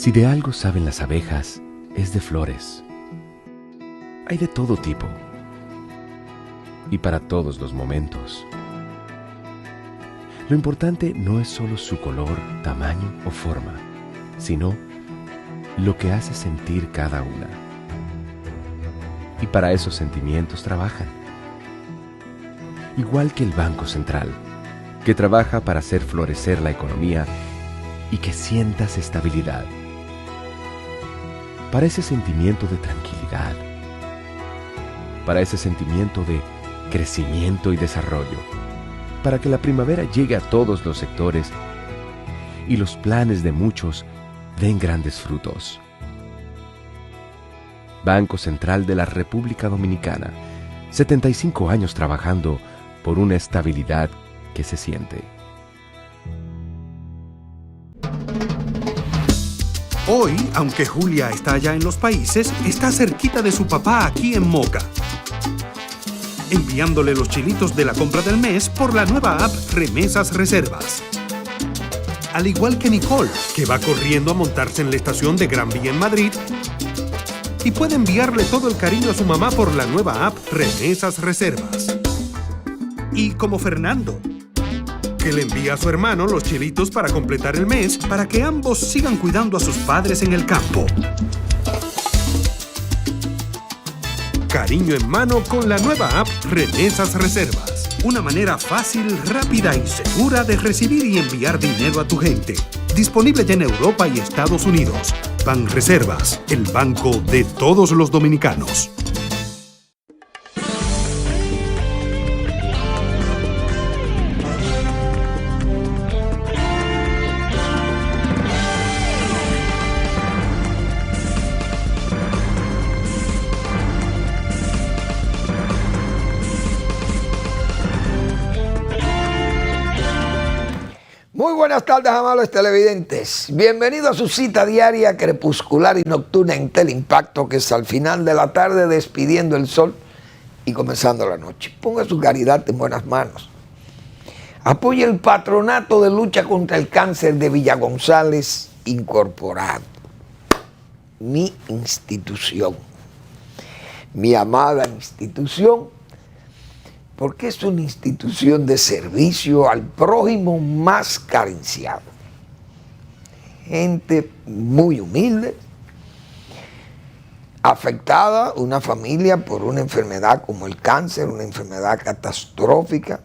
Si de algo saben las abejas, es de flores. Hay de todo tipo y para todos los momentos. Lo importante no es solo su color, tamaño o forma, sino lo que hace sentir cada una. Y para esos sentimientos trabajan. Igual que el Banco Central, que trabaja para hacer florecer la economía y que sientas estabilidad. Para ese sentimiento de tranquilidad, para ese sentimiento de crecimiento y desarrollo, para que la primavera llegue a todos los sectores y los planes de muchos den grandes frutos. Banco Central de la República Dominicana, 75 años trabajando por una estabilidad que se siente. Hoy, aunque Julia está allá en los países, está cerquita de su papá aquí en Moca, enviándole los chilitos de la compra del mes por la nueva app Remesas Reservas. Al igual que Nicole, que va corriendo a montarse en la estación de Gran Vía en Madrid y puede enviarle todo el cariño a su mamá por la nueva app Remesas Reservas. Y como Fernando, que le envía a su hermano los chilitos para completar el mes para que ambos sigan cuidando a sus padres en el campo. Cariño en mano con la nueva app Remesas Reservas. Una manera fácil, rápida y segura de recibir y enviar dinero a tu gente. Disponible ya en Europa y Estados Unidos. Banreservas, el banco de todos los dominicanos. Muy buenas tardes, amables televidentes. Bienvenido a su cita diaria, crepuscular y nocturna en Teleimpacto, que es al final de la tarde despidiendo el sol y comenzando la noche. Ponga su caridad en buenas manos. Apoye el Patronato de Lucha contra el Cáncer de Villa González Incorporado. Mi institución. Mi amada institución, porque es una institución de servicio al prójimo más carenciado. Gente muy humilde, afectada, una familia por una enfermedad como el cáncer, una enfermedad catastrófica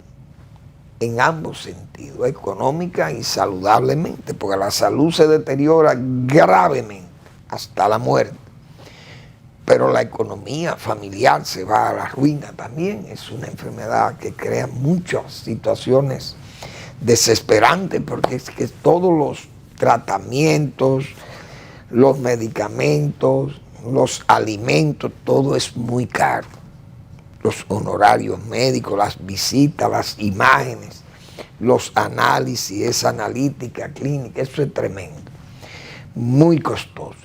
en ambos sentidos, económica y saludablemente, porque la salud se deteriora gravemente hasta la muerte. Pero la economía familiar se va a la ruina también. Es una enfermedad que crea muchas situaciones desesperantes, porque es que todos los tratamientos, los medicamentos, los alimentos, todo es muy caro. Los honorarios médicos, las visitas, las imágenes, los análisis, esa analítica clínica, eso es tremendo, muy costoso.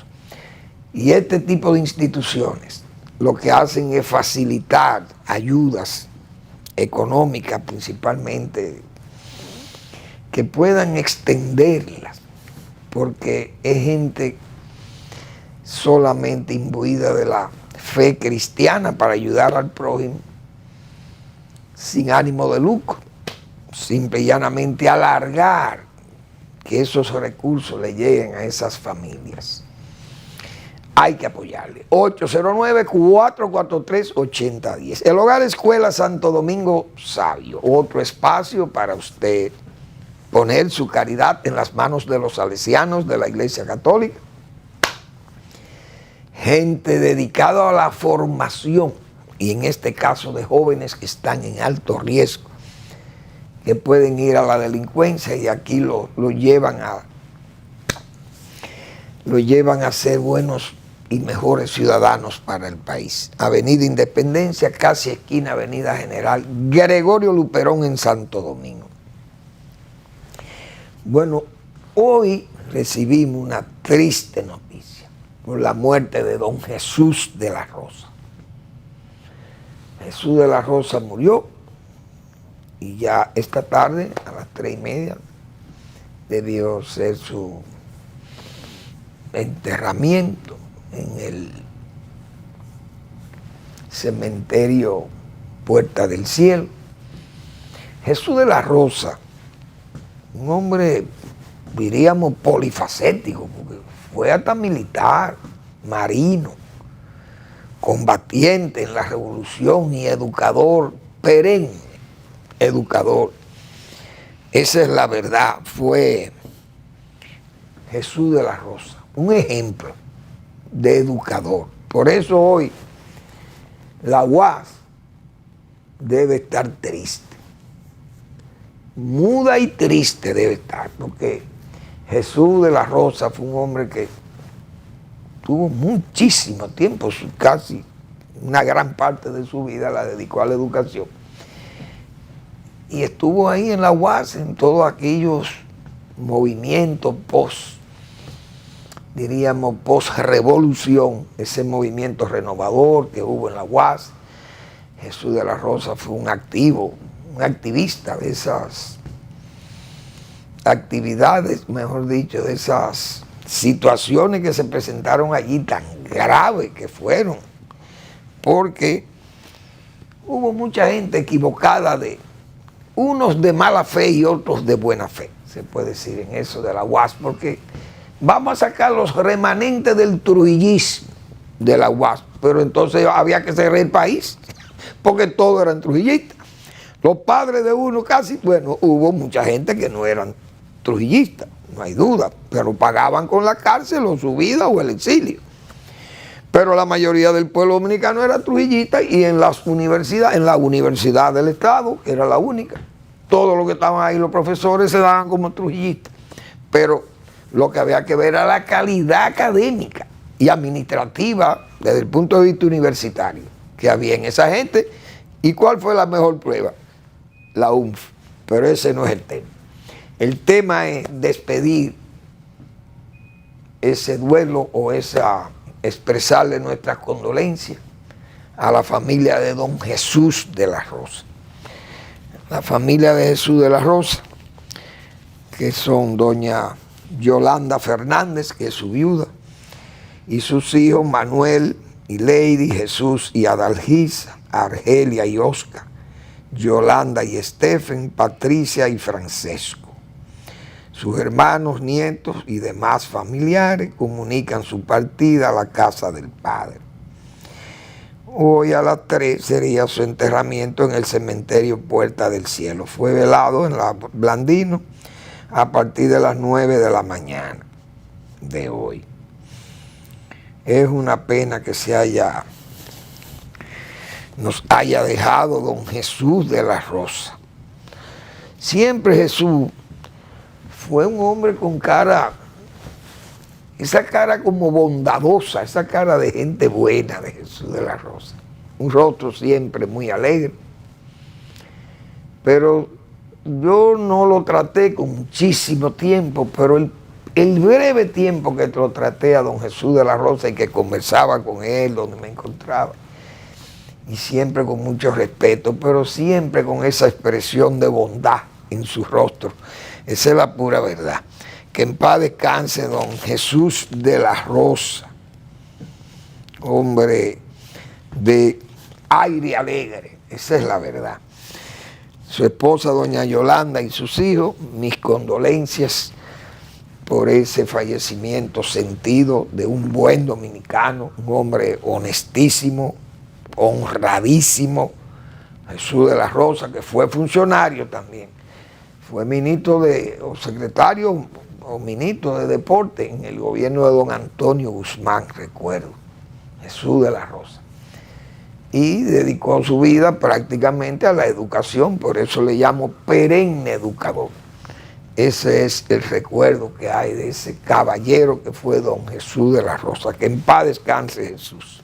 Y este tipo de instituciones lo que hacen es facilitar ayudas económicas principalmente, que puedan extenderlas, porque es gente solamente imbuida de la fe cristiana para ayudar al prójimo, sin ánimo de lucro, simple y llanamente alargar que esos recursos le lleguen a esas familias. Hay que apoyarle. 809-443-8010. El Hogar Escuela Santo Domingo Sabio. Otro espacio para usted poner su caridad en las manos de los salesianos de la Iglesia Católica. Gente dedicada a la formación, y en este caso de jóvenes que están en alto riesgo, que pueden ir a la delincuencia y aquí lo llevan a ser buenos y mejores ciudadanos para el país. Avenida Independencia, casi esquina Avenida General Gregorio Luperón en Santo Domingo. Bueno, hoy recibimos una triste noticia por la muerte de don Jesús de la Rosa. Jesús de la Rosa murió y ya esta tarde a las 3:30 debió ser su enterramiento en el cementerio Puerta del Cielo. Jesús de la Rosa, un hombre, diríamos, polifacético, porque fue hasta militar, marino, combatiente en la revolución y educador, perenne educador. Esa es la verdad, fue Jesús de la Rosa, un ejemplo de educador. Por eso hoy la UAS debe estar triste, muda y triste debe estar, porque Jesús de la Rosa fue un hombre que tuvo muchísimo tiempo, casi una gran parte de su vida la dedicó a la educación. Y estuvo ahí en la UAS en todos aquellos movimientos post-revolución, ese movimiento renovador que hubo en la UAS. Jesús de la Rosa fue un activista de esas actividades, mejor dicho, de esas situaciones que se presentaron allí tan graves que fueron, porque hubo mucha gente equivocada, de unos de mala fe y otros de buena fe, se puede decir en eso de la UAS, porque vamos a sacar los remanentes del trujillismo de la UAS, pero entonces había que cerrar el país, porque todos eran trujillistas. Los padres de uno casi, bueno, hubo mucha gente que no eran trujillistas, no hay duda, pero pagaban con la cárcel o su vida o el exilio. Pero la mayoría del pueblo dominicano era trujillista, y en las universidades, en la Universidad del Estado, que era la única, todos los que estaban ahí, los profesores, se daban como trujillistas. Pero lo que había que ver era la calidad académica y administrativa desde el punto de vista universitario que había en esa gente. ¿Y cuál fue la mejor prueba? La UNF. Pero ese no es el tema. El tema es despedir ese duelo o expresarle nuestras condolencias a la familia de don Jesús de la Rosa. La familia de Jesús de la Rosa, que son doña Yolanda Fernández, que es su viuda, y sus hijos Manuel y Lady, Jesús y Adalgisa, Argelia y Oscar, Yolanda y Stephen, Patricia y Francesco. Sus hermanos, nietos y demás familiares comunican su partida a la casa del Padre. Hoy a las 3 sería su enterramiento en el cementerio Puerta del Cielo. Fue velado en la Blandino a partir de las 9 de la mañana de hoy. Es una pena que nos haya dejado don Jesús de la Rosa. Siempre Jesús fue un hombre con esa cara como bondadosa, esa cara de gente buena de Jesús de la Rosa. Un rostro siempre muy alegre. Pero yo no lo traté con muchísimo tiempo, pero el breve tiempo que lo traté a don Jesús de la Rosa y que conversaba con él, donde me encontraba, y siempre con mucho respeto, pero siempre con esa expresión de bondad en su rostro. Esa es la pura verdad. Que en paz descanse don Jesús de la Rosa, hombre de aire alegre, esa es la verdad. Su esposa doña Yolanda y sus hijos, mis condolencias por ese fallecimiento sentido de un buen dominicano, un hombre honestísimo, honradísimo, Jesús de la Rosa, que fue funcionario también, fue ministro o secretario o ministro de deporte en el gobierno de don Antonio Guzmán, recuerdo, Jesús de la Rosa. Y dedicó su vida prácticamente a la educación, por eso le llamo perenne educador. Ese es el recuerdo que hay de ese caballero que fue don Jesús de la Rosa. Que en paz descanse Jesús.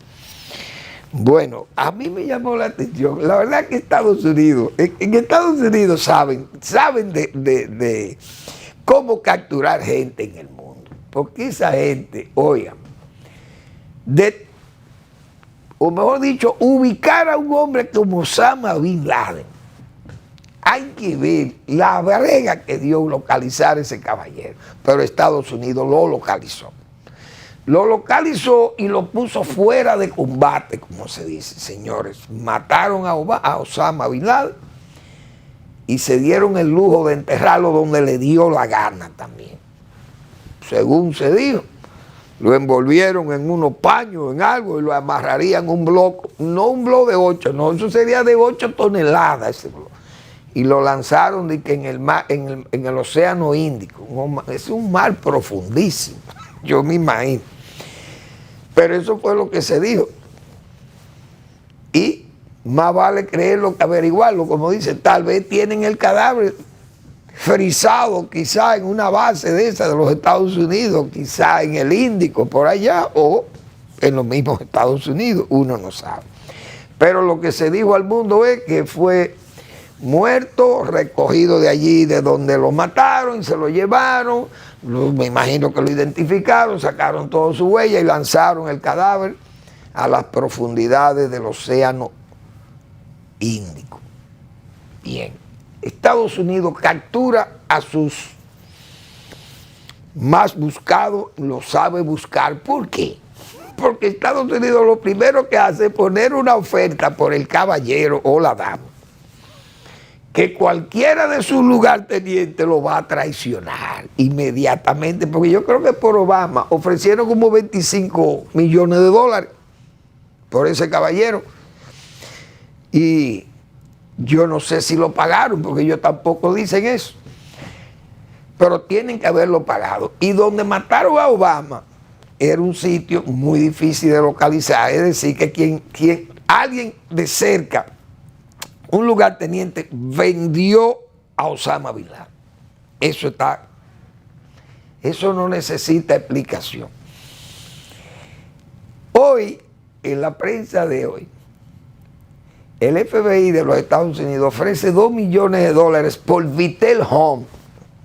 Bueno, a mí me llamó la atención, la verdad que Estados Unidos, en Estados Unidos saben de cómo capturar gente en el mundo. Porque esa gente, oigan, o mejor dicho, ubicar a un hombre como Osama Bin Laden, hay que ver la brega que dio localizar ese caballero, pero Estados Unidos lo localizó. Lo localizó y lo puso fuera de combate, como se dice, señores. Mataron a Osama Bin Laden y se dieron el lujo de enterrarlo donde le dio la gana también. Según se dijo, lo envolvieron en unos paños, en algo, y lo amarrarían un bloque, no un bloque de 8, no, eso sería de 8 toneladas ese bloque. Y lo lanzaron de que en el mar, en el océano Índico. Es un mar profundísimo, yo me imagino. Pero eso fue lo que se dijo. Y más vale creerlo que averiguarlo, como dice, tal vez tienen el cadáver frisado quizá en una base de esa de los Estados Unidos, quizá en el Índico por allá o en los mismos Estados Unidos, uno no sabe. Pero lo que se dijo al mundo es que fue muerto, recogido de allí de donde lo mataron y se lo llevaron, me imagino que lo identificaron, sacaron toda su huella y lanzaron el cadáver a las profundidades del océano Índico. Bien, Estados Unidos captura a sus más buscados, lo sabe buscar. ¿Por qué? Porque Estados Unidos lo primero que hace es poner una oferta por el caballero o la dama, que cualquiera de sus lugartenientes lo va a traicionar inmediatamente, porque yo creo que por Obama ofrecieron como 25 millones de dólares por ese caballero, y yo no sé si lo pagaron, porque ellos tampoco dicen eso, pero tienen que haberlo pagado. Y donde mataron a Obama era un sitio muy difícil de localizar, es decir, que alguien de cerca, un lugarteniente, vendió a Osama Bin Laden. Eso no necesita explicación. Hoy, en la prensa de hoy, el FBI de los Estados Unidos ofrece $2 millones por Vittel Home.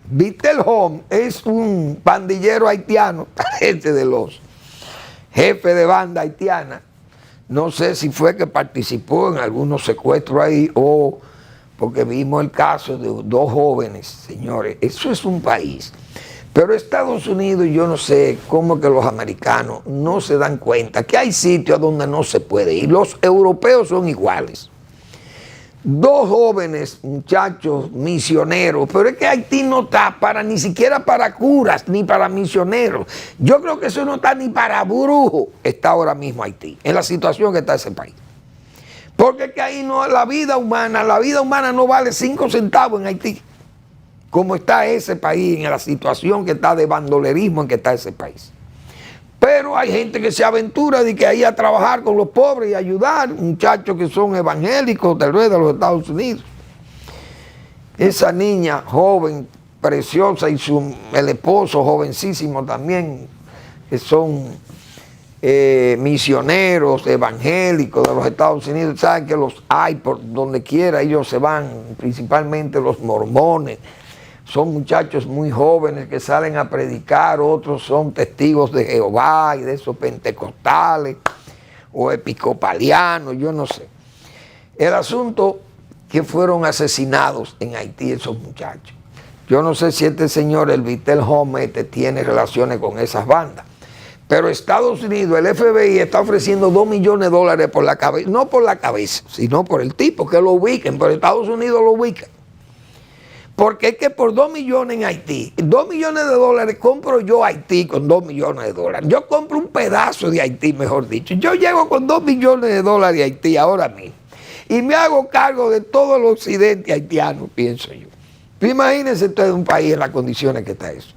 Vittel Home es un pandillero haitiano, gente de los jefes de banda haitiana. No sé si fue que participó en algunos secuestros ahí o porque vimos el caso de 2 jóvenes, señores. Eso es un país. Pero Estados Unidos, yo no sé cómo que los americanos no se dan cuenta que hay sitios donde no se puede ir. Los europeos son iguales. 2 jóvenes, muchachos, misioneros, pero es que Haití no está ni siquiera para curas, ni para misioneros. Yo creo que eso no está ni para brujos, está ahora mismo Haití, en la situación que está ese país. Porque es que ahí no, la vida humana no vale 5 centavos en Haití, como está ese país, en la situación que está de bandolerismo en que está ese país. Pero hay gente que se aventura de que ahí a trabajar con los pobres y ayudar, muchachos que son evangélicos tal vez de los Estados Unidos. Esa niña joven, preciosa, y el esposo jovencísimo también, que son misioneros evangélicos de los Estados Unidos, saben que los hay por donde quiera, ellos se van, principalmente los mormones. Son muchachos muy jóvenes que salen a predicar, otros son testigos de Jehová y de esos pentecostales o episcopalianos, yo no sé. El asunto que fueron asesinados en Haití esos muchachos. Yo no sé si este señor, el Vittel Home, tiene relaciones con esas bandas. Pero Estados Unidos, el FBI está ofreciendo $2 millones por la cabeza, no por la cabeza, sino por el tipo, que lo ubiquen, pero Estados Unidos lo ubica. Porque es que por 2 millones en Haití, $2 millones compro yo Haití con $2 millones. Yo compro un pedazo de Haití, mejor dicho. Yo llego con $2 millones de Haití ahora mismo. Y me hago cargo de todo el occidente haitiano, pienso yo. Imagínense ustedes un país en las condiciones que está eso.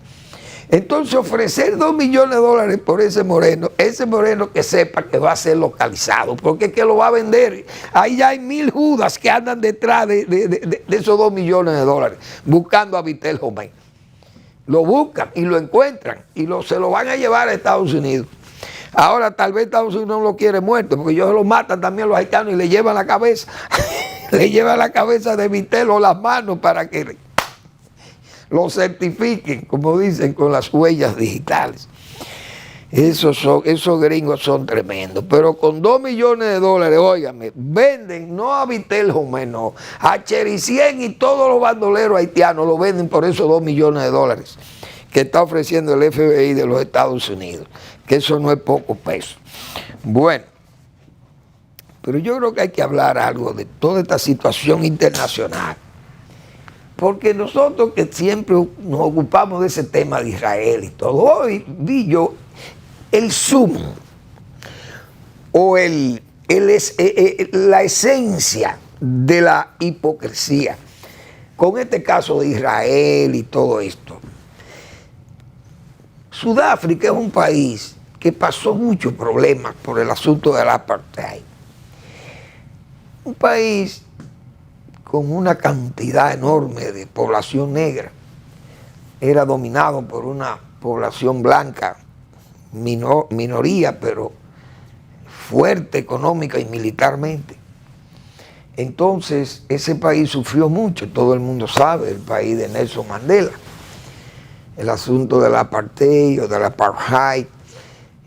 Entonces ofrecer $2 millones por ese moreno que sepa que va a ser localizado, porque es que lo va a vender. Ahí ya hay 1000 Judas que andan detrás de esos $2 millones, buscando a Vittel Home. Lo buscan y lo encuentran y se lo van a llevar a Estados Unidos. Ahora tal vez Estados Unidos no lo quiere muerto, porque ellos lo matan también los haitianos y le llevan la cabeza. Le llevan la cabeza de Vittel o las manos para que lo certifiquen, como dicen, con las huellas digitales. Esos gringos son tremendos. Pero con $2 millones, óigame, venden no a Vittel Home, no, a Chericien y todos los bandoleros haitianos lo venden por esos $2 millones que está ofreciendo el FBI de los Estados Unidos. que eso no es poco peso. Bueno, pero yo creo que hay que hablar algo de toda esta situación internacional, porque nosotros que siempre nos ocupamos de ese tema de Israel y todo, hoy vi yo el sumo o la esencia de la hipocresía con este caso de Israel y todo esto. Sudáfrica es un país que pasó muchos problemas por el asunto del apartheid. Un país con una cantidad enorme de población negra. Era dominado por una población blanca, minoría, pero fuerte económica y militarmente. Entonces, ese país sufrió mucho, todo el mundo sabe, el país de Nelson Mandela. El asunto del apartheid o del apartheid,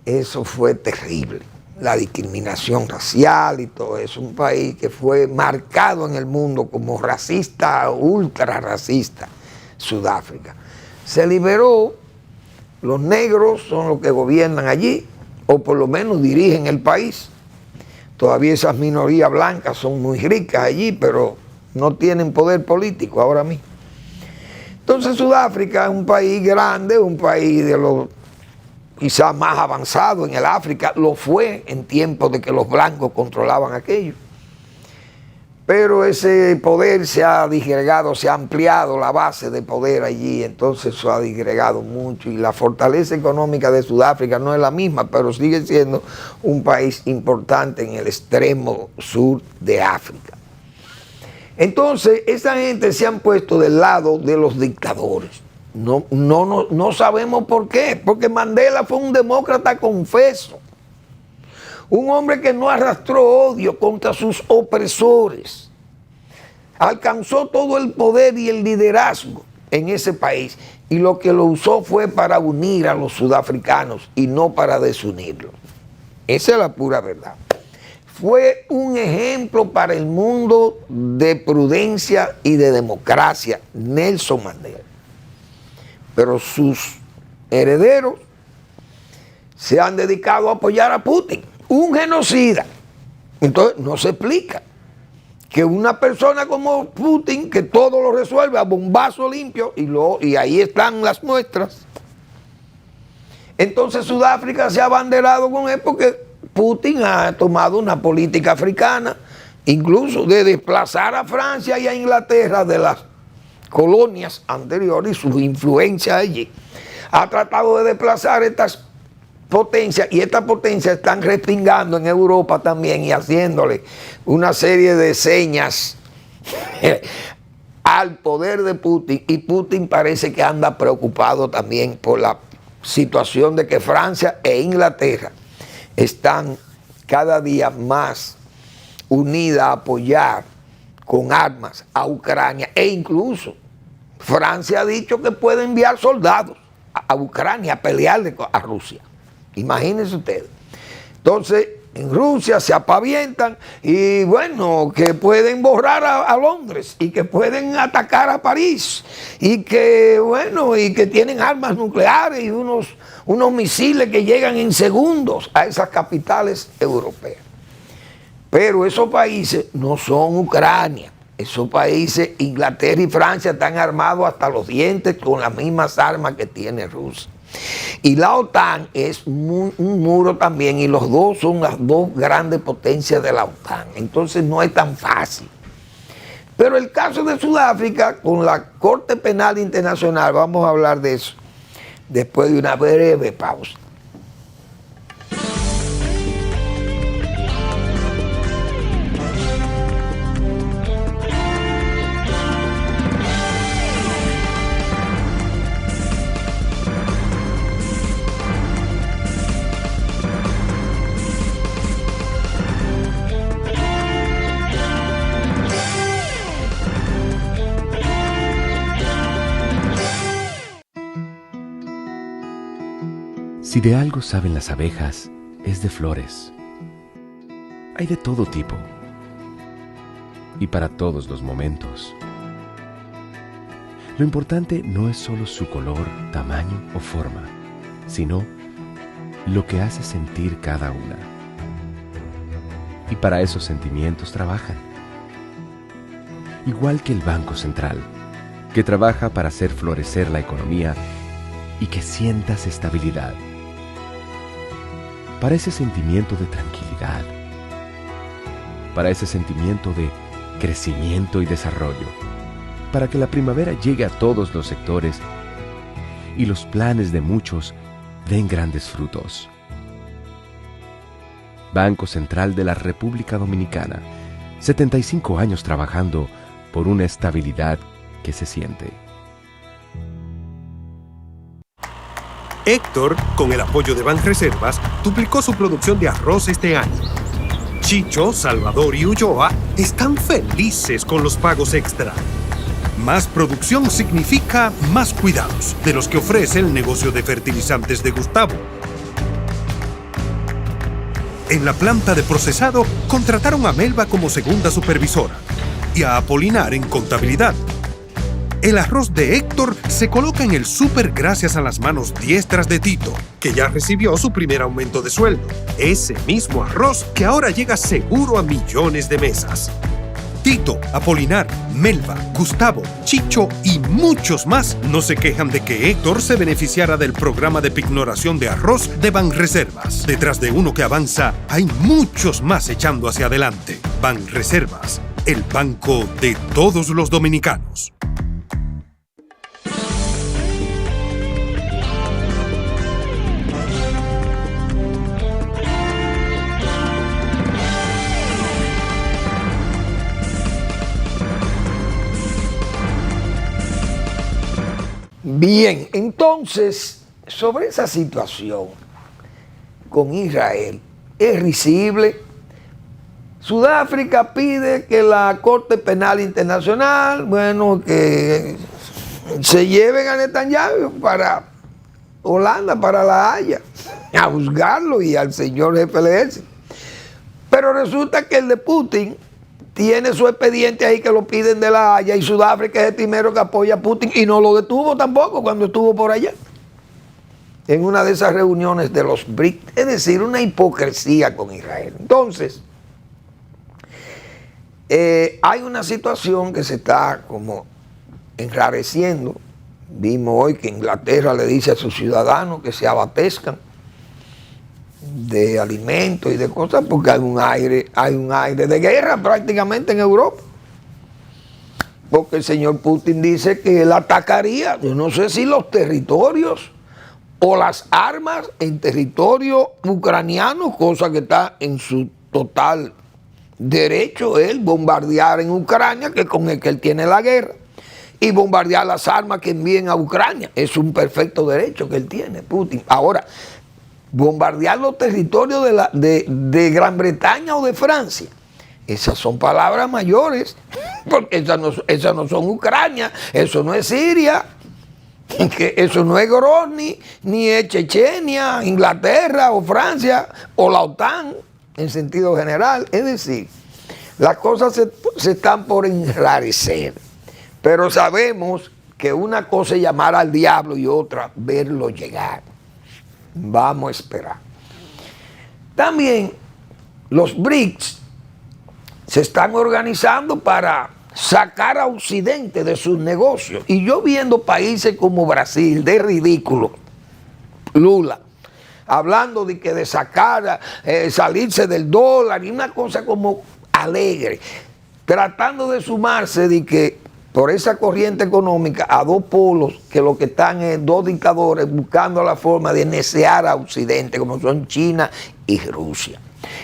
eso fue terrible. La discriminación racial y todo eso. Un país que fue marcado en el mundo como racista, ultra racista, Sudáfrica. Se liberó, los negros son los que gobiernan allí, o por lo menos dirigen el país. Todavía esas minorías blancas son muy ricas allí, pero no tienen poder político ahora mismo. Entonces Sudáfrica es un país grande, un país de los quizás más avanzado en el África, lo fue en tiempos de que los blancos controlaban aquello. Pero ese poder se ha disgregado, se ha ampliado la base de poder allí, entonces se ha disgregado mucho y la fortaleza económica de Sudáfrica no es la misma, pero sigue siendo un país importante en el extremo sur de África. Entonces, esa gente se han puesto del lado de los dictadores. No sabemos por qué, porque Mandela fue un demócrata confeso, un hombre que no arrastró odio contra sus opresores, alcanzó todo el poder y el liderazgo en ese país y lo que lo usó fue para unir a los sudafricanos y no para desunirlos. Esa es la pura verdad. Fue un ejemplo para el mundo de prudencia y de democracia, Nelson Mandela. Pero sus herederos se han dedicado a apoyar a Putin, un genocida. Entonces no se explica que una persona como Putin, que todo lo resuelve a bombazo limpio, y ahí están las muestras. Entonces Sudáfrica se ha abanderado con él porque Putin ha tomado una política africana, incluso de desplazar a Francia y a Inglaterra de las colonias anteriores y su influencia allí. Ha tratado de desplazar estas potencias y estas potencias están respingando en Europa también y haciéndole una serie de señas al poder de Putin, y Putin parece que anda preocupado también por la situación de que Francia e Inglaterra están cada día más unidas a apoyar con armas a Ucrania, e incluso Francia ha dicho que puede enviar soldados a Ucrania a pelearle a Rusia. Imagínense ustedes. Entonces, en Rusia se apavientan y bueno, que pueden borrar a Londres y que pueden atacar a París y que bueno, y que tienen armas nucleares y unos misiles que llegan en segundos a esas capitales europeas. Pero esos países no son Ucrania. Esos países, Inglaterra y Francia, están armados hasta los dientes con las mismas armas que tiene Rusia. Y la OTAN es un muro también, y los dos son las dos grandes potencias de la OTAN. Entonces no es tan fácil. Pero el caso de Sudáfrica, con la Corte Penal Internacional, vamos a hablar de eso después de una breve pausa. Si de algo saben las abejas, es de flores. Hay de todo tipo y para todos los momentos. Lo importante no es solo su color, tamaño o forma, sino lo que hace sentir cada una. Y para esos sentimientos trabajan. Igual que el Banco Central, que trabaja para hacer florecer la economía y que sientas estabilidad. Para ese sentimiento de tranquilidad. Para ese sentimiento de crecimiento y desarrollo. Para que la primavera llegue a todos los sectores y los planes de muchos den grandes frutos. Banco Central de la República Dominicana, 75 años trabajando por una estabilidad que se siente. Héctor, con el apoyo de Banreservas, duplicó su producción de arroz este año. Chicho, Salvador y Ulloa están felices con los pagos extra. Más producción significa más cuidados, de los que ofrece el negocio de fertilizantes de Gustavo. En la planta de procesado, contrataron a Melba como segunda supervisora y a Apolinar en contabilidad. El arroz de Héctor se coloca en el súper gracias a las manos diestras de Tito, que ya recibió su primer aumento de sueldo. Ese mismo arroz que ahora llega seguro a millones de mesas. Tito, Apolinar, Melba, Gustavo, Chicho y muchos más no se quejan de que Héctor se beneficiara del programa de pignoración de arroz de Banreservas. Detrás de uno que avanza, hay muchos más echando hacia adelante. Banreservas, el banco de todos los dominicanos. Bien, entonces, sobre esa situación con Israel, es risible. Sudáfrica pide que la Corte Penal Internacional, que se lleven a Netanyahu para Holanda, para La Haya, a juzgarlo y al señor jefe del ejército. Pero resulta que el de Putin tiene su expediente ahí que lo piden de La Haya y Sudáfrica es el primero que apoya a Putin y no lo detuvo tampoco cuando estuvo por allá en una de esas reuniones de los BRICS. Es decir, una hipocresía con Israel. Entonces, hay una situación que se está como enrareciendo. Vimos hoy que Inglaterra le dice a sus ciudadanos que se abastezcan de alimentos y de cosas porque hay un aire de guerra prácticamente en Europa, porque el señor Putin dice que él atacaría, yo no sé si los territorios o las armas en territorio ucraniano, cosa que está en su total derecho él bombardear en Ucrania, que con el que él tiene la guerra, y bombardear las armas que envíen a Ucrania. Es un perfecto derecho que él tiene, Putin. Ahora, bombardear los territorios de Gran Bretaña o de Francia, esas son palabras mayores, porque esas no son Ucrania, eso no es Siria, que eso no es Grozny, ni es Chechenia, Inglaterra o Francia o la OTAN en sentido general. Es decir, las cosas se están por enrarecer, pero sabemos que una cosa es llamar al diablo y otra verlo llegar. Vamos a esperar. También los BRICS se están organizando para sacar a Occidente de sus negocios. Y yo viendo países como Brasil, de ridículo, Lula, hablando de sacar, salirse del dólar y una cosa como alegre, tratando de sumarse de que por esa corriente económica a dos polos que lo que están es dos dictadores buscando la forma de necear a Occidente, como son China y Rusia.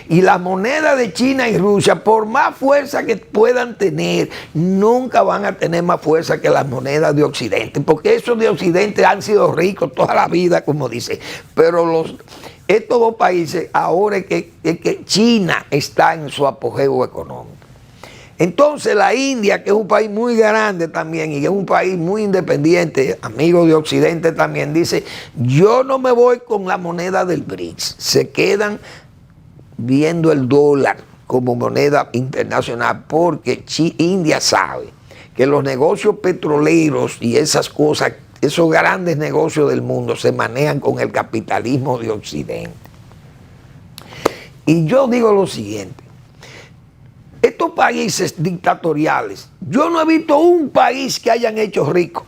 Y las monedas de China y Rusia, por más fuerza que puedan tener, nunca van a tener más fuerza que las monedas de Occidente, porque esos de Occidente han sido ricos toda la vida, como dice. Pero estos dos países, ahora es que China está en su apogeo económico. Entonces la India, que es un país muy grande también y que es un país muy independiente, amigo de Occidente también, dice, yo no me voy con la moneda del BRICS. Se quedan viendo el dólar como moneda internacional porque India sabe que los negocios petroleros y esas cosas esos grandes negocios del mundo se manejan con el capitalismo de Occidente. Y yo digo lo siguiente, estos países dictatoriales, yo no he visto un país que hayan hecho ricos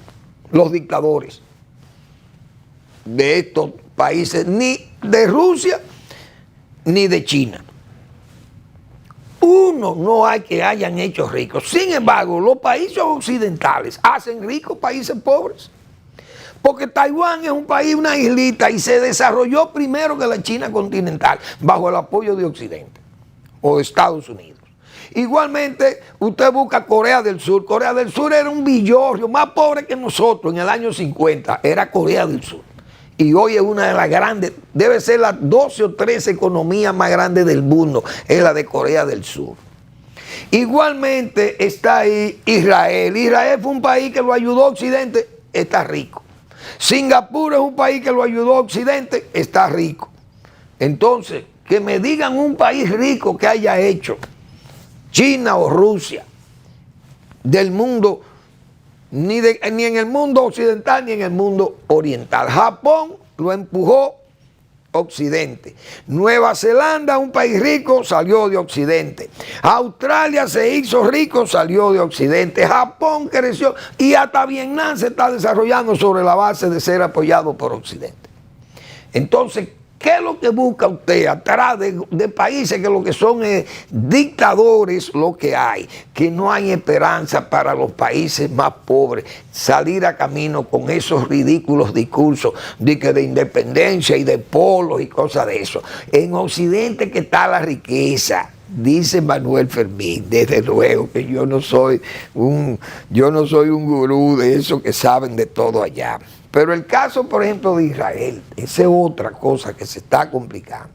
los dictadores de estos países, ni de Rusia ni de China. Uno no hay que hayan hecho ricos. Sin embargo, los países occidentales hacen ricos países pobres. Porque Taiwán es un país, una islita, y se desarrolló primero que la China continental, bajo el apoyo de Occidente o de Estados Unidos. Igualmente, usted busca Corea del Sur. Corea del Sur era un villorrio, más pobre que nosotros en el año 50, era Corea del Sur. Y hoy es una de las grandes, debe ser las 12 o 13 economías más grandes del mundo, es la de Corea del Sur. Igualmente está ahí Israel. Israel fue un país que lo ayudó a Occidente, está rico. Singapur es un país que lo ayudó a Occidente, está rico. Entonces, que me digan un país rico que haya hecho China o Rusia del mundo, ni en el mundo occidental ni en el mundo oriental. Japón lo empujó Occidente. Nueva Zelanda, un país rico, salió de Occidente. Australia se hizo rico, salió de Occidente. Japón creció y hasta Vietnam se está desarrollando sobre la base de ser apoyado por Occidente. Entonces, ¿qué es lo que busca usted atrás de países que lo que son dictadores? Lo que hay, que no hay esperanza para los países más pobres salir a camino con esos ridículos discursos de independencia y de polos y cosas de eso. En Occidente que está la riqueza, dice Manuel Fermín. Desde luego que yo no soy un gurú de esos que saben de todo allá. Pero el caso, por ejemplo, de Israel, esa es otra cosa que se está complicando.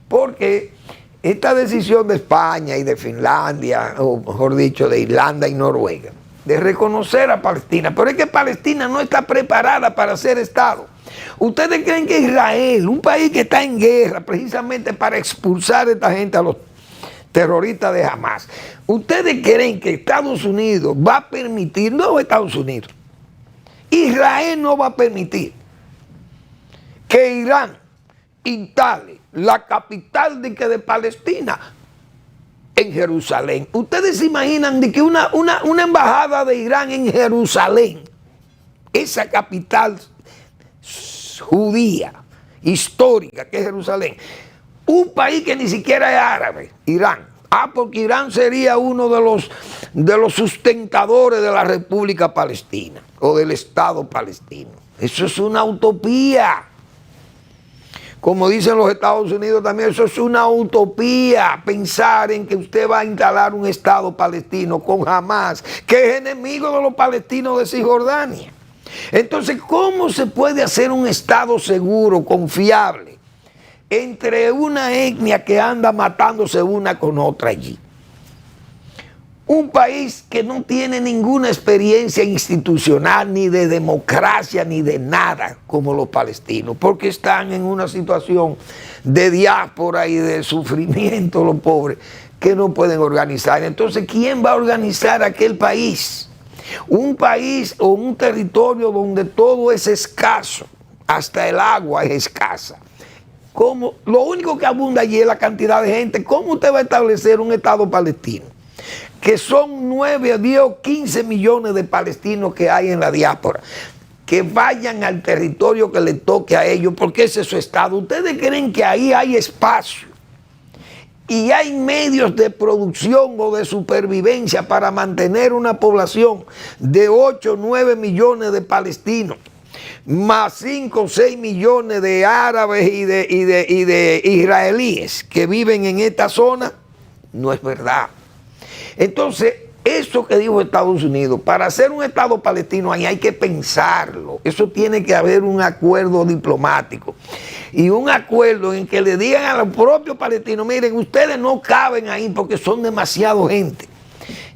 Porque esta decisión de España y de Finlandia, o mejor dicho, de Irlanda y Noruega, de reconocer a Palestina, pero es que Palestina no está preparada para ser Estado. ¿Ustedes creen que Israel, un país que está en guerra precisamente para expulsar a esta gente, a los terroristas de Hamas, ustedes creen que Estados Unidos va a permitir, no Estados Unidos, Israel no va a permitir que Irán instale la capital de Palestina en Jerusalén? ¿Ustedes se imaginan de que una embajada de Irán en Jerusalén, esa capital judía, histórica que es Jerusalén, un país que ni siquiera es árabe, Irán? Porque Irán sería uno de los sustentadores de la República Palestina o del Estado palestino. Eso es una utopía. Como dicen los Estados Unidos también, eso es una utopía, pensar en que usted va a instalar un Estado palestino con Hamas, que es enemigo de los palestinos de Cisjordania. Entonces, ¿cómo se puede hacer un Estado seguro, confiable, entre una etnia que anda matándose una con otra allí? Un país que no tiene ninguna experiencia institucional, ni de democracia, ni de nada, como los palestinos, porque están en una situación de diáspora y de sufrimiento, los pobres, que no pueden organizar. Entonces, ¿quién va a organizar aquel país? Un país o un territorio donde todo es escaso, hasta el agua es escasa. ¿Cómo? Lo único que abunda allí es la cantidad de gente. ¿Cómo usted va a establecer un Estado palestino? Que son 9, 10 o 15 millones de palestinos que hay en la diáspora, que vayan al territorio que le toque a ellos, porque ese es su Estado. ¿Ustedes creen que ahí hay espacio y hay medios de producción o de supervivencia para mantener una población de 8, 9 millones de palestinos, más 5 o 6 millones de árabes y de israelíes que viven en esta zona? No es verdad. Entonces, eso que dijo Estados Unidos, para hacer un Estado palestino ahí hay que pensarlo. Eso tiene que haber un acuerdo diplomático. Y un acuerdo en que le digan a los propios palestinos, miren, ustedes no caben ahí porque son demasiado gente.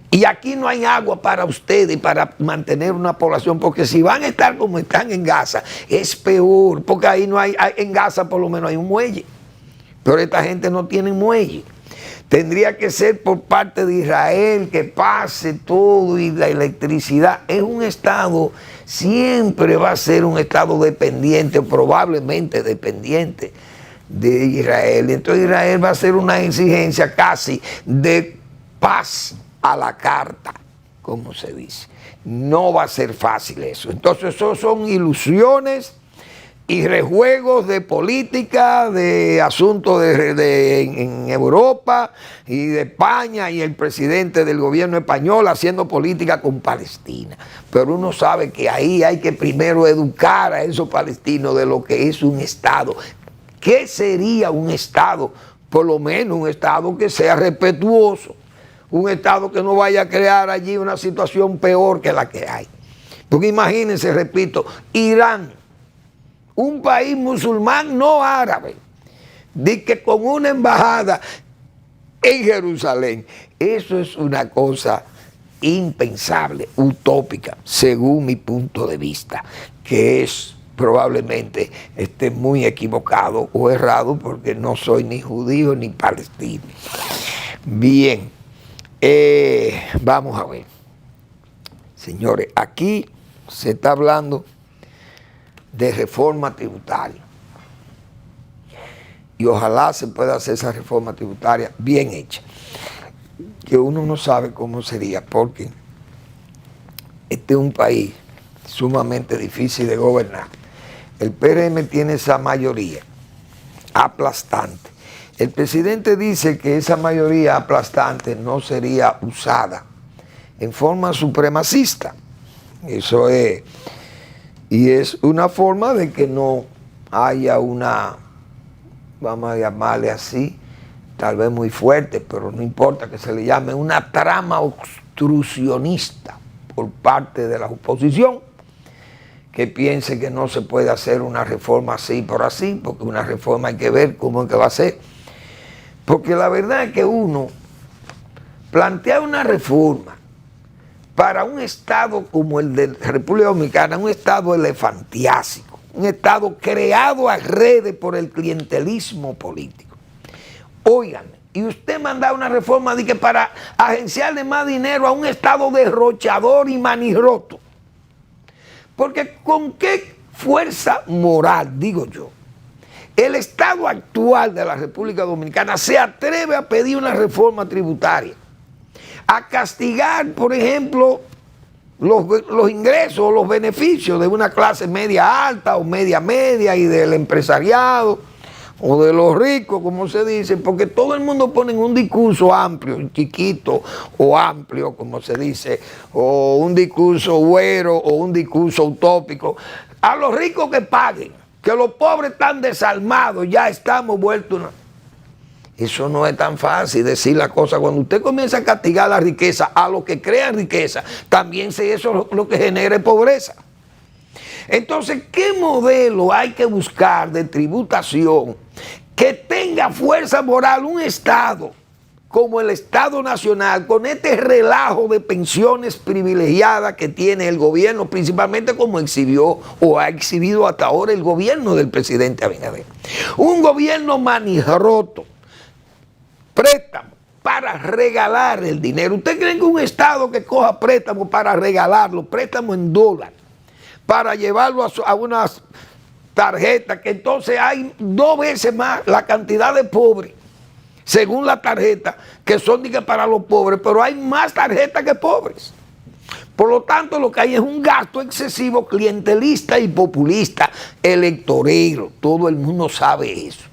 Y aquí no hay agua para ustedes, para mantener una población, porque si van a estar como están en Gaza, es peor, porque ahí no hay, en Gaza por lo menos hay un muelle. Pero esta gente no tiene muelle. tendría que ser por parte de Israel que pase todo y la electricidad. Es un Estado, siempre va a ser un Estado dependiente, o probablemente dependiente de Israel. Entonces Israel va a hacer una exigencia casi de paz a la carta, como se dice. No va a ser fácil eso. Entonces eso son ilusiones y rejuegos de política, de asuntos en Europa y de España y el presidente del gobierno español haciendo política con Palestina. Pero uno sabe que ahí hay que primero educar a esos palestinos de lo que es un Estado. ¿Qué sería un Estado? Por lo menos un Estado que sea respetuoso, un Estado que no vaya a crear allí una situación peor que la que hay. Porque imagínense, repito, Irán, un país musulmán no árabe, de que con una embajada en Jerusalén, eso es una cosa impensable, utópica, según mi punto de vista, que es probablemente esté muy equivocado o errado porque no soy ni judío ni palestino. Bien, vamos a ver. Señores, aquí se está hablando de reforma tributaria. Y ojalá se pueda hacer esa reforma tributaria bien hecha. Que uno no sabe cómo sería, porque este es un país sumamente difícil de gobernar. El PRM tiene esa mayoría aplastante. El presidente dice que esa mayoría aplastante no sería usada en forma supremacista. Eso es... Y es una forma de que no haya una, vamos a llamarle así, tal vez muy fuerte, pero no importa que se le llame una trama obstruccionista por parte de la oposición, que piense que no se puede hacer una reforma así por así, porque una reforma hay que ver cómo es que va a ser. Porque la verdad es que uno plantea una reforma para un Estado como el de República Dominicana, un Estado elefantiásico, un Estado creado a redes por el clientelismo político. Óigame, y usted manda una reforma de que para agenciarle más dinero a un Estado derrochador y manirroto. Porque ¿con qué fuerza moral, digo yo, el Estado actual de la República Dominicana se atreve a pedir una reforma tributaria? A castigar, por ejemplo, los ingresos o los beneficios de una clase media alta o media media y del empresariado o de los ricos, como se dice, porque todo el mundo pone un discurso amplio, chiquito o amplio, como se dice, o un discurso güero o un discurso utópico. A los ricos que paguen, que los pobres están desalmados, ya estamos vueltos una... Eso no es tan fácil decir la cosa. Cuando usted comienza a castigar la riqueza, a los que crean riqueza, también eso es lo que genera pobreza. Entonces, ¿qué modelo hay que buscar de tributación que tenga fuerza moral? Un Estado como el Estado Nacional, con este relajo de pensiones privilegiadas que tiene el gobierno, principalmente como exhibió o ha exhibido hasta ahora el gobierno del presidente Abinader. Un gobierno manirroto, préstamo para regalar el dinero. ¿Usted cree que un Estado que coja préstamo para regalarlo, préstamo en dólares, para llevarlo a unas tarjetas que entonces hay 2 veces más la cantidad de pobres, según la tarjeta, que son para los pobres, pero hay más tarjetas que pobres? Por lo tanto, lo que hay es un gasto excesivo, clientelista y populista, electorero. Todo el mundo sabe eso.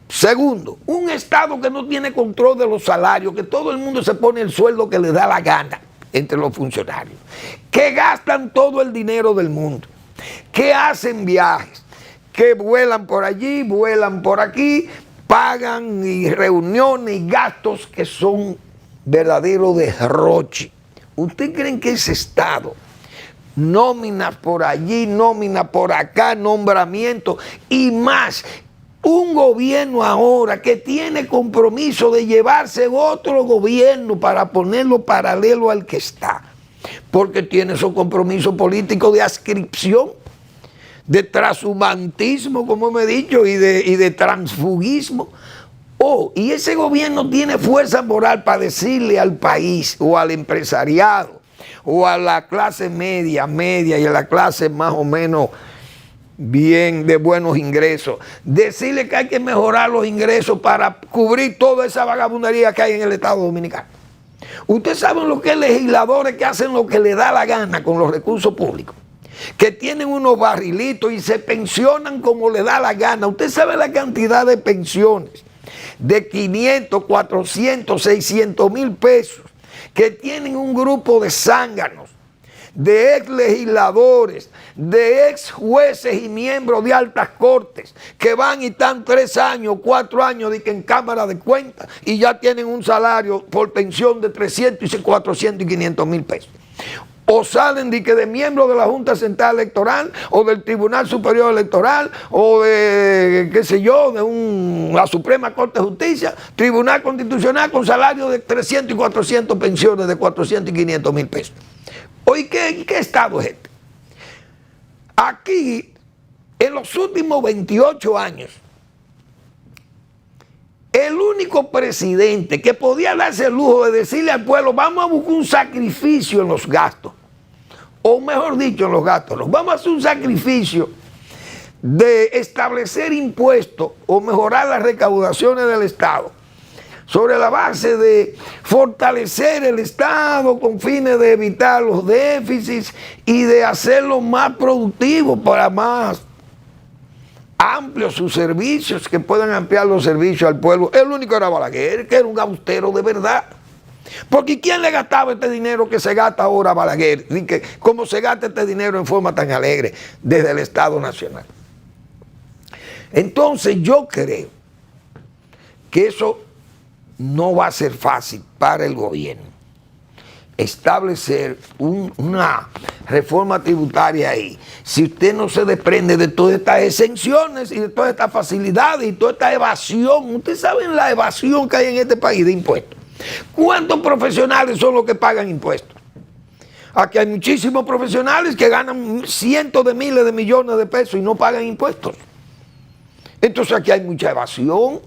Segundo, un Estado que no tiene control de los salarios, que todo el mundo se pone el sueldo que le da la gana entre los funcionarios, que gastan todo el dinero del mundo, que hacen viajes, que vuelan por allí, vuelan por aquí, pagan y reuniones y gastos que son verdadero derroche. ¿Usted cree que ese Estado, nóminas por allí, nóminas por acá, nombramientos y más, un gobierno ahora que tiene compromiso de llevarse otro gobierno para ponerlo paralelo al que está, porque tiene su compromiso político de adscripción, de transhumantismo, como me he dicho, y de transfugismo? Y ese gobierno tiene fuerza moral para decirle al país o al empresariado o a la clase media y a la clase más o menos bien de buenos ingresos, decirle que hay que mejorar los ingresos para cubrir toda esa vagabundería que hay en el Estado Dominicano. Ustedes saben lo que es legisladores que hacen lo que les da la gana con los recursos públicos, que tienen unos barrilitos y se pensionan como les da la gana. Usted sabe la cantidad de pensiones de 500, 400, 600 mil pesos que tienen un grupo de zánganos, de ex legisladores, de ex jueces y miembros de altas cortes que van y están 3 años, 4 años en Cámara de Cuentas y ya tienen un salario por pensión de 300 y 400 y 500 mil pesos. O salen de miembros de la Junta Central Electoral o del Tribunal Superior Electoral o de, qué sé yo, de la Suprema Corte de Justicia, Tribunal Constitucional con salario de 300 y 400 pensiones de 400 y 500 mil pesos. Oye, ¿qué estado es este? Aquí, en los últimos 28 años, el único presidente que podía darse el lujo de decirle al pueblo, vamos a buscar un sacrificio en los gastos, o mejor dicho, en los gastos, vamos a hacer un sacrificio de establecer impuestos o mejorar las recaudaciones del Estado sobre la base de fortalecer el Estado con fines de evitar los déficits y de hacerlo más productivo para más amplios sus servicios, que puedan ampliar los servicios al pueblo. El único era Balaguer, que era un austero de verdad. Porque ¿quién le gastaba este dinero que se gasta ahora a Balaguer? ¿Cómo se gasta este dinero en forma tan alegre desde el Estado Nacional? Entonces yo creo que eso no va a ser fácil para el gobierno establecer una reforma tributaria ahí, si usted no se desprende de todas estas exenciones y de todas estas facilidades y toda esta evasión. Ustedes saben la evasión que hay en este país de impuestos. ¿Cuántos profesionales son los que pagan impuestos? Aquí hay muchísimos profesionales que ganan cientos de miles de millones de pesos y no pagan impuestos. Entonces aquí hay mucha evasión.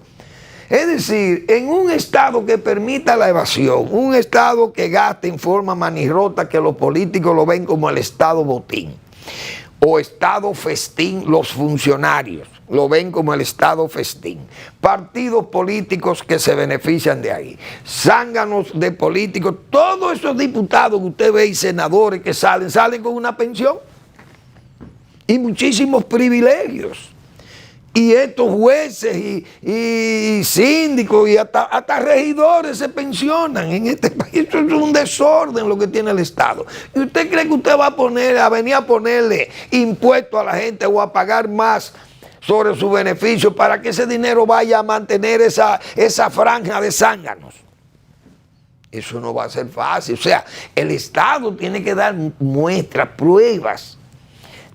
Es decir, en un Estado que permita la evasión, un Estado que gaste en forma manirrota, que los políticos lo ven como el Estado botín, o Estado festín, los funcionarios lo ven como el Estado festín, partidos políticos que se benefician de ahí, zánganos de políticos, todos esos diputados que usted ve y senadores que salen con una pensión y muchísimos privilegios. Y estos jueces y síndicos y hasta regidores se pensionan en este país. Eso es un desorden lo que tiene el Estado. ¿Y usted cree que usted va a venir a ponerle impuestos a la gente o a pagar más sobre su beneficio para que ese dinero vaya a mantener esa franja de zánganos? Eso no va a ser fácil. O sea, el Estado tiene que dar muestras, pruebas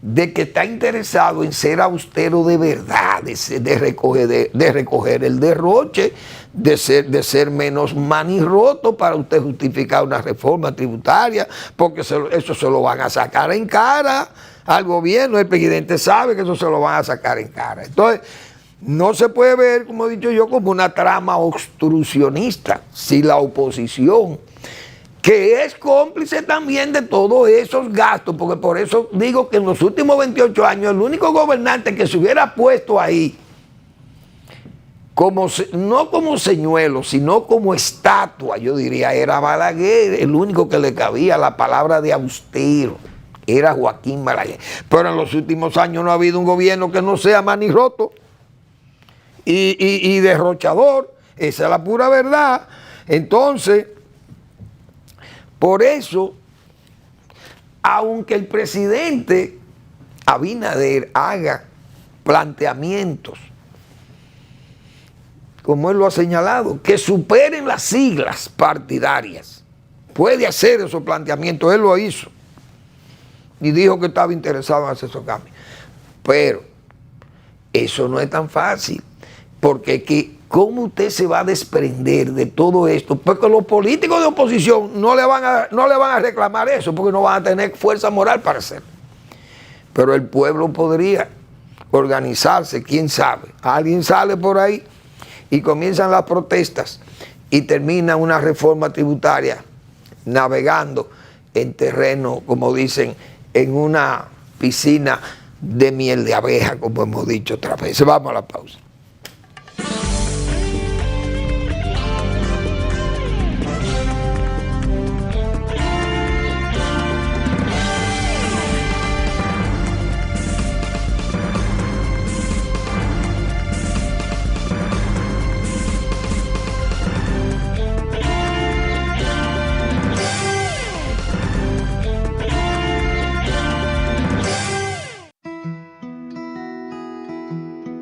de que está interesado en ser austero de verdad, de recoger el derroche, de ser menos manirroto para usted justificar una reforma tributaria, porque eso se lo van a sacar en cara al gobierno. El presidente sabe que eso se lo van a sacar en cara. Entonces, no se puede ver, como he dicho yo, como una trama obstruccionista si la oposición, que es cómplice también de todos esos gastos, porque por eso digo que en los últimos 28 años el único gobernante que se hubiera puesto ahí, no como señuelo, sino como estatua, yo diría, era Balaguer. El único que le cabía la palabra de austero era Joaquín Balaguer. Pero en los últimos años no ha habido un gobierno que no sea manirroto y derrochador. Esa es la pura verdad. Entonces, por eso, aunque el presidente Abinader haga planteamientos, como él lo ha señalado, que superen las siglas partidarias, puede hacer esos planteamientos, él lo hizo y dijo que estaba interesado en hacer esos cambios. Pero eso no es tan fácil, porque ¿cómo usted se va a desprender de todo esto? Porque los políticos de oposición no le van a reclamar eso, porque no van a tener fuerza moral para hacerlo. Pero el pueblo podría organizarse, quién sabe. Alguien sale por ahí y comienzan las protestas y termina una reforma tributaria navegando en terreno, como dicen, en una piscina de miel de abeja, como hemos dicho otra vez. Vamos a la pausa.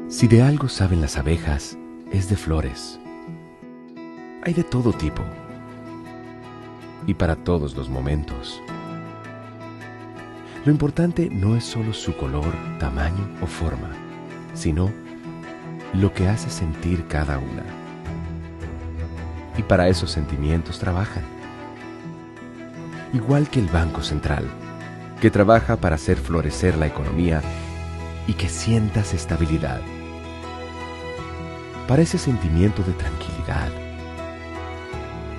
Si de algo saben las abejas, es de flores. Hay de todo tipo y para todos los momentos. Lo importante no es solo su color, tamaño o forma, sino lo que hace sentir cada una. Y para esos sentimientos trabajan. Igual que el Banco Central, que trabaja para hacer florecer la economía y que sientas estabilidad. Para ese sentimiento de tranquilidad,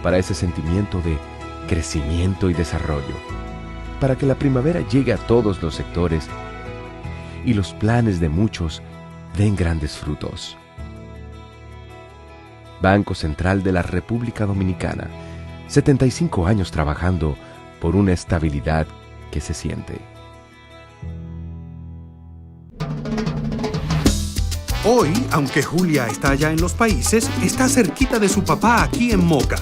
para ese sentimiento de crecimiento y desarrollo, para que la primavera llegue a todos los sectores y los planes de muchos den grandes frutos. Banco Central de la República Dominicana, 75 años trabajando por una estabilidad que se siente. Hoy, aunque Julia está allá en los países, está cerquita de su papá aquí en Moca,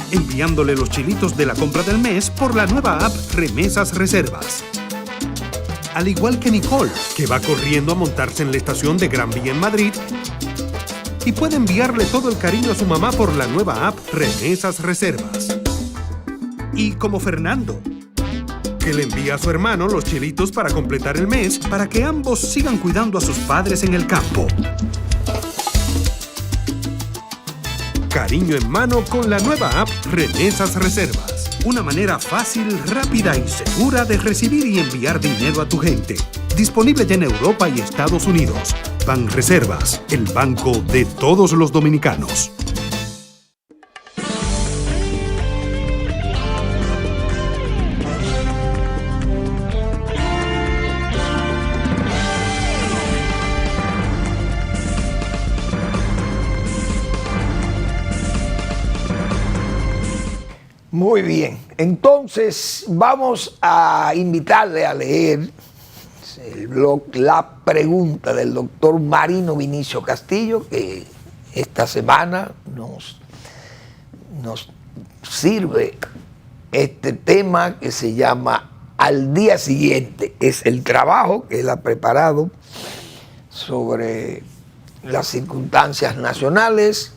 enviándole los chilitos de la compra del mes por la nueva app Remesas Reservas. Al igual que Nicole, que va corriendo a montarse en la estación de Gran Vía en Madrid, y puede enviarle todo el cariño a su mamá por la nueva app Remesas Reservas. Y como Fernando, que le envía a su hermano los chilitos para completar el mes, para que ambos sigan cuidando a sus padres en el campo. Cariño en mano con la nueva app Remesas Reservas. Una manera fácil, rápida y segura de recibir y enviar dinero a tu gente. Disponible ya en Europa y Estados Unidos. Banreservas, el banco de todos los dominicanos. Muy bien, entonces vamos a invitarle a leer el blog La Pregunta del doctor Marino Vinicio Castillo, que esta semana nos sirve este tema que se llama Al Día Siguiente. Es el trabajo que él ha preparado sobre las circunstancias nacionales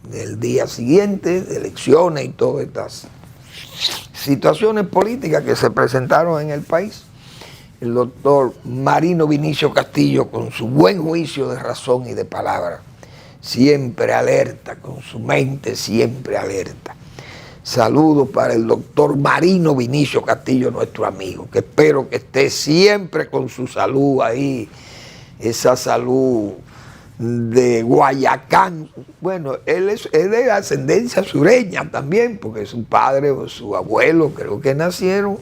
del día siguiente, de elecciones y todas estas situaciones políticas que se presentaron en el país. El doctor Marino Vinicio Castillo, con su buen juicio de razón y de palabra, siempre alerta, con su mente siempre alerta. Saludos para el doctor Marino Vinicio Castillo, nuestro amigo, que espero que esté siempre con su salud ahí, esa salud de Guayacán. Bueno, él es de ascendencia sureña también, porque su padre o su abuelo creo que nacieron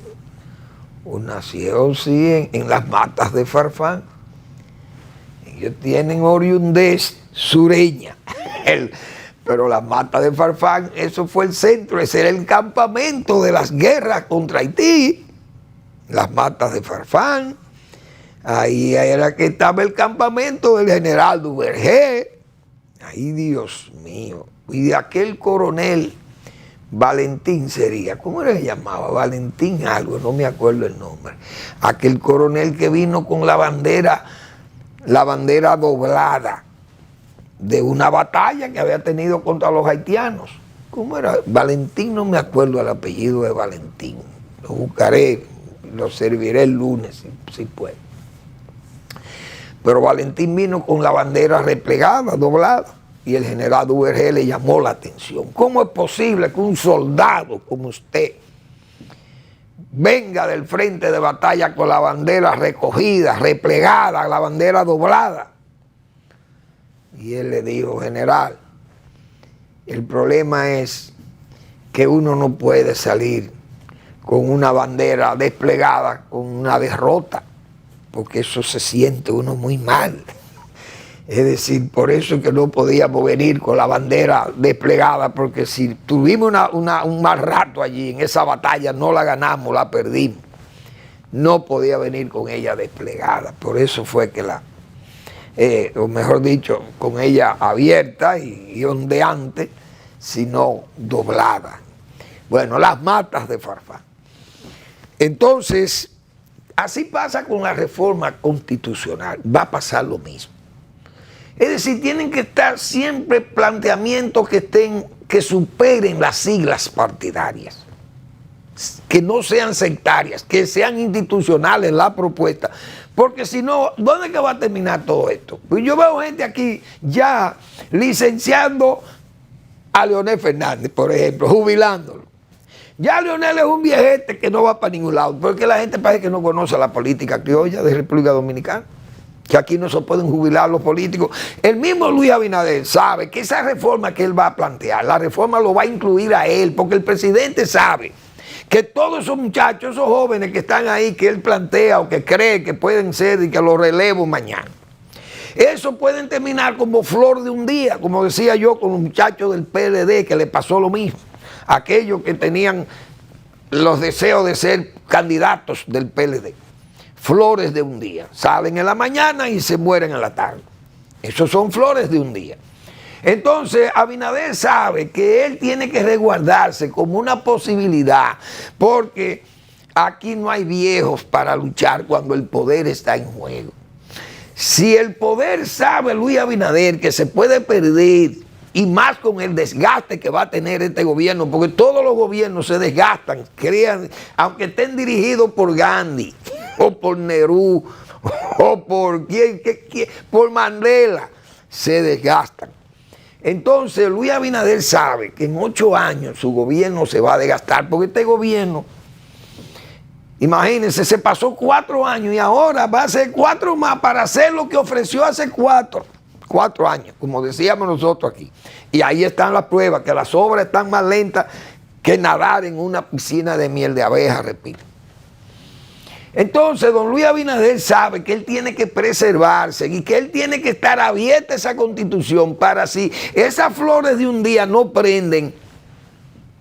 sí en las matas de Farfán. Ellos tienen oriundez sureña, pero las matas de Farfán, eso fue el centro, ese era el campamento de las guerras contra Haití, las matas de Farfán. Ahí era que estaba el campamento del general Duvergé. Ay, Dios mío. Y de aquel coronel Valentín sería, ¿cómo era que llamaba? Valentín algo, no me acuerdo el nombre. Aquel coronel que vino con la bandera doblada de una batalla que había tenido contra los haitianos. ¿Cómo era? Valentín, no me acuerdo el apellido de Valentín. Lo buscaré, lo serviré el lunes, si puedo. Pero Valentín vino con la bandera replegada, doblada, y el general Duvergé le llamó la atención. ¿Cómo es posible que un soldado como usted venga del frente de batalla con la bandera recogida, replegada, la bandera doblada? y él le dijo: general, el problema es que uno no puede salir con una bandera desplegada con una derrota, porque eso se siente uno muy mal. Es decir, por eso es que no podíamos venir con la bandera desplegada, porque si tuvimos un mal rato allí en esa batalla, no la ganamos, la perdimos. No podía venir con ella desplegada. Por eso fue que o mejor dicho, con ella abierta y ondeante, sino doblada. Bueno, las matas de Farfán. Entonces, así pasa con la reforma constitucional. Va a pasar lo mismo. Es decir, tienen que estar siempre planteamientos que superen las siglas partidarias, que no sean sectarias, que sean institucionales la propuesta, porque si no, ¿dónde es que va a terminar todo esto? Pues yo veo gente aquí ya licenciando a Leonel Fernández, por ejemplo, jubilándolo. Ya Leonel es un viejete que no va para ningún lado, porque la gente parece que no conoce la política criolla de República Dominicana, que aquí no se pueden jubilar los políticos. El mismo Luis Abinader sabe que esa reforma que él va a plantear, la reforma lo va a incluir a él, porque el presidente sabe que todos esos muchachos, esos jóvenes que están ahí, que él plantea o que cree que pueden ser y que los relevo mañana, eso pueden terminar como flor de un día, como decía yo con los muchachos del PLD, que le pasó lo mismo. Aquellos que tenían los deseos de ser candidatos del PLD. Flores de un día. Salen en la mañana y se mueren en la tarde. Esos son flores de un día. Entonces, Abinader sabe que él tiene que resguardarse como una posibilidad, porque aquí no hay viejos para luchar cuando el poder está en juego. Si el poder sabe Luis Abinader que se puede perder, y más con el desgaste que va a tener este gobierno, porque todos los gobiernos se desgastan, aunque estén dirigidos por Gandhi, o por Nehru, o por por Mandela, se desgastan. Entonces Luis Abinader sabe que en 8 años su gobierno se va a desgastar, porque este gobierno, imagínense, se pasó 4 años y ahora va a hacer 4 más para hacer lo que ofreció hace 4 años, como decíamos nosotros aquí. Y ahí están las pruebas, que las obras están más lentas que nadar en una piscina de miel de abeja, repito. Entonces, don Luis Abinader sabe que él tiene que preservarse y que él tiene que estar abierta a esa constitución para si esas flores de un día no prenden,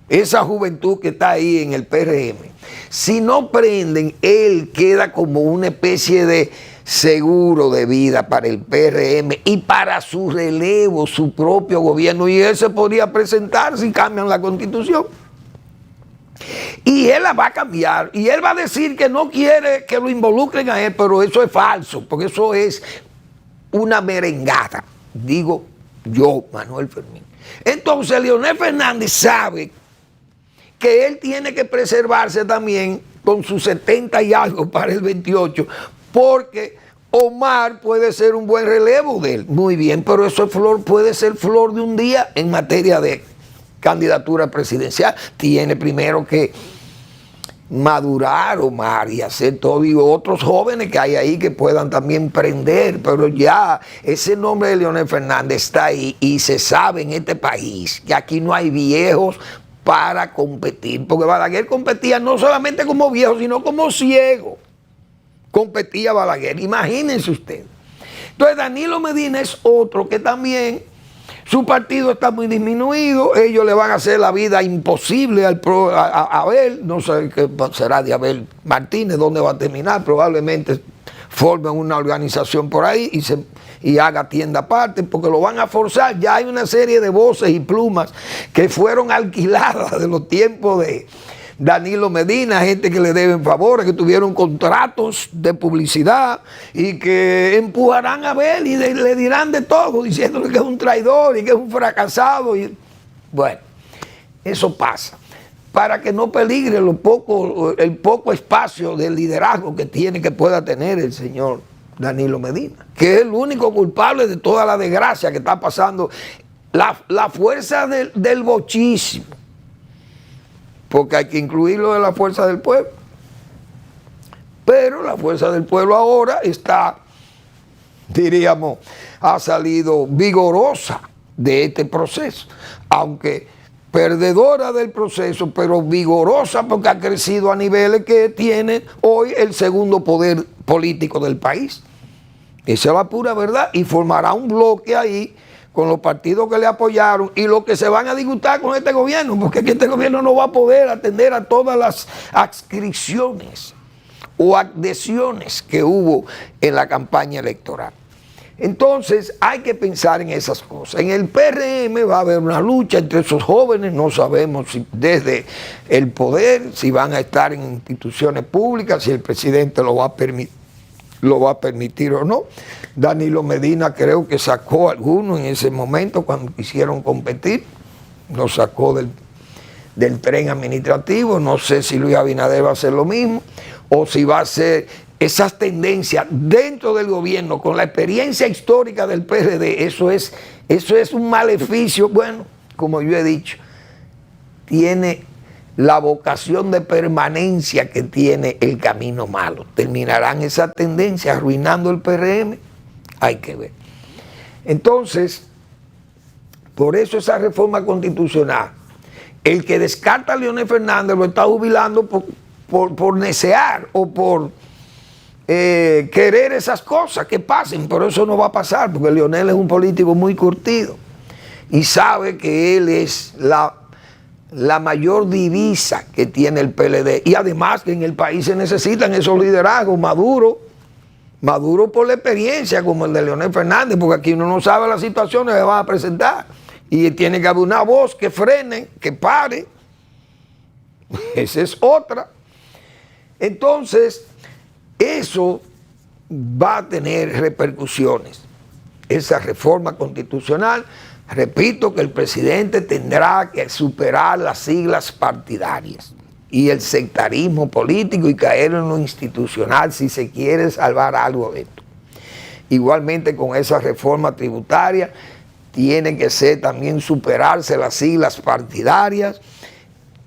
esa juventud que está ahí en el PRM, si no prenden, él queda como una especie de seguro de vida para el PRM y para su relevo, su propio gobierno, y él se podría presentar si cambian la constitución. Y él la va a cambiar, y él va a decir que no quiere que lo involucren a él, pero eso es falso, porque eso es una merengada, digo yo, Manuel Fermín. Entonces Leonel Fernández sabe que él tiene que preservarse también con sus 70 y algo para el 28, porque Omar puede ser un buen relevo de él, muy bien, pero eso puede ser flor de un día en materia de candidatura presidencial. Tiene primero que madurar Omar y hacer todo, y otros jóvenes que hay ahí que puedan también prender, pero ya ese nombre de Leonel Fernández está ahí y se sabe en este país que aquí no hay viejos para competir, porque Balaguer competía no solamente como viejo, sino como ciego. Competía Balaguer, imagínense ustedes. Entonces Danilo Medina es otro que también su partido está muy disminuido, ellos le van a hacer la vida imposible a Abel, no sé qué será de Abel Martínez, dónde va a terminar, probablemente formen una organización por ahí y haga tienda aparte, porque lo van a forzar. Ya hay una serie de voces y plumas que fueron alquiladas de los tiempos de Danilo Medina, gente que le deben favores, que tuvieron contratos de publicidad y que empujarán a Abel y le dirán de todo, diciéndole que es un traidor y que es un fracasado. Bueno, eso pasa. Para que no peligre el poco espacio de liderazgo que pueda tener el señor Danilo Medina, que es el único culpable de toda la desgracia que está pasando. La fuerza del bochismo, porque hay que incluirlo de la fuerza del pueblo. Pero la fuerza del pueblo ahora está, diríamos, ha salido vigorosa de este proceso, aunque perdedora del proceso, pero vigorosa porque ha crecido a niveles que tiene hoy el segundo poder político del país. Esa es la pura verdad, y formará un bloque ahí con los partidos que le apoyaron y los que se van a disgustar con este gobierno, porque este gobierno no va a poder atender a todas las adscripciones o adhesiones que hubo en la campaña electoral. Entonces hay que pensar en esas cosas. En el PRM va a haber una lucha entre esos jóvenes, no sabemos si desde el poder, si van a estar en instituciones públicas, si el presidente lo va a permitir o no. Danilo Medina creo que sacó a algunos en ese momento cuando quisieron competir, lo sacó del tren administrativo. No sé si Luis Abinader va a hacer lo mismo o si va a hacer esas tendencias dentro del gobierno con la experiencia histórica del PRD. Eso es un maleficio. Bueno, como yo he dicho, tiene la vocación de permanencia que tiene el camino malo. ¿Terminarán esa tendencia arruinando el PRM? Hay que ver. Entonces, por eso esa reforma constitucional, el que descarta a Leonel Fernández lo está jubilando por necear o por querer esas cosas que pasen, pero eso no va a pasar porque Leonel es un político muy curtido y sabe que él es la mayor divisa que tiene el PLD, y además que en el país se necesitan esos liderazgos. Maduro por la experiencia como el de Leonel Fernández, porque aquí uno no sabe las situaciones que van a presentar y tiene que haber una voz que frene, que pare. Esa es otra. Entonces eso va a tener repercusiones. Esa reforma constitucional, repito que el presidente tendrá que superar las siglas partidarias y el sectarismo político y caer en lo institucional si se quiere salvar algo de esto. Igualmente con esa reforma tributaria tiene que ser también superarse las siglas partidarias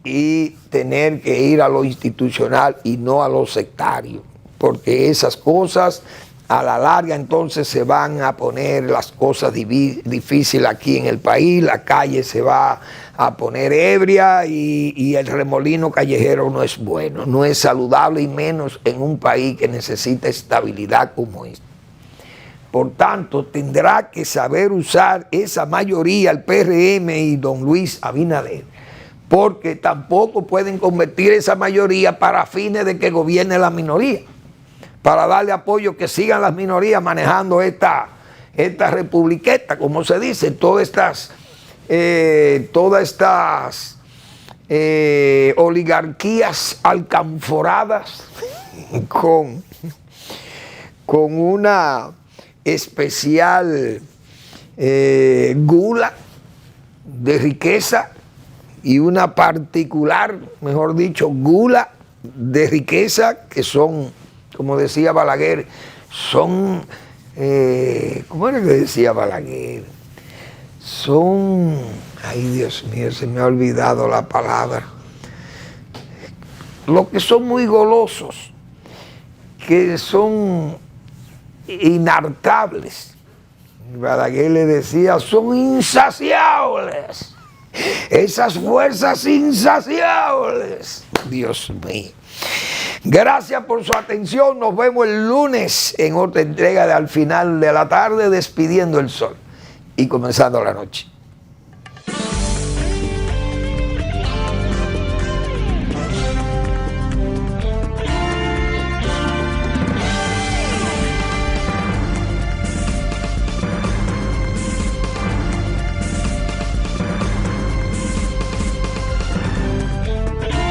y tener que ir a lo institucional y no a lo sectario, porque esas cosas a la larga entonces se van a poner las cosas difíciles aquí en el país, la calle se va a poner ebria y el remolino callejero no es bueno, no es saludable, y menos en un país que necesita estabilidad como este. Por tanto, tendrá que saber usar esa mayoría, el PRM y don Luis Abinader, porque tampoco pueden convertir esa mayoría para fines de que gobierne la minoría, para darle apoyo que sigan las minorías manejando esta republiqueta, como se dice, todas estas oligarquías alcanforadas con una especial gula de riqueza y una particular, mejor dicho, gula de riqueza, que son, como decía Balaguer, son, ¿cómo era que decía Balaguer? Son, ay Dios mío, se me ha olvidado la palabra, los que son muy golosos, que son inhartables. Balaguer le decía, son insaciables, esas fuerzas insaciables. Dios mío. Gracias por su atención. Nos vemos el lunes en otra entrega de Al Final de la Tarde, despidiendo el sol y comenzando la noche.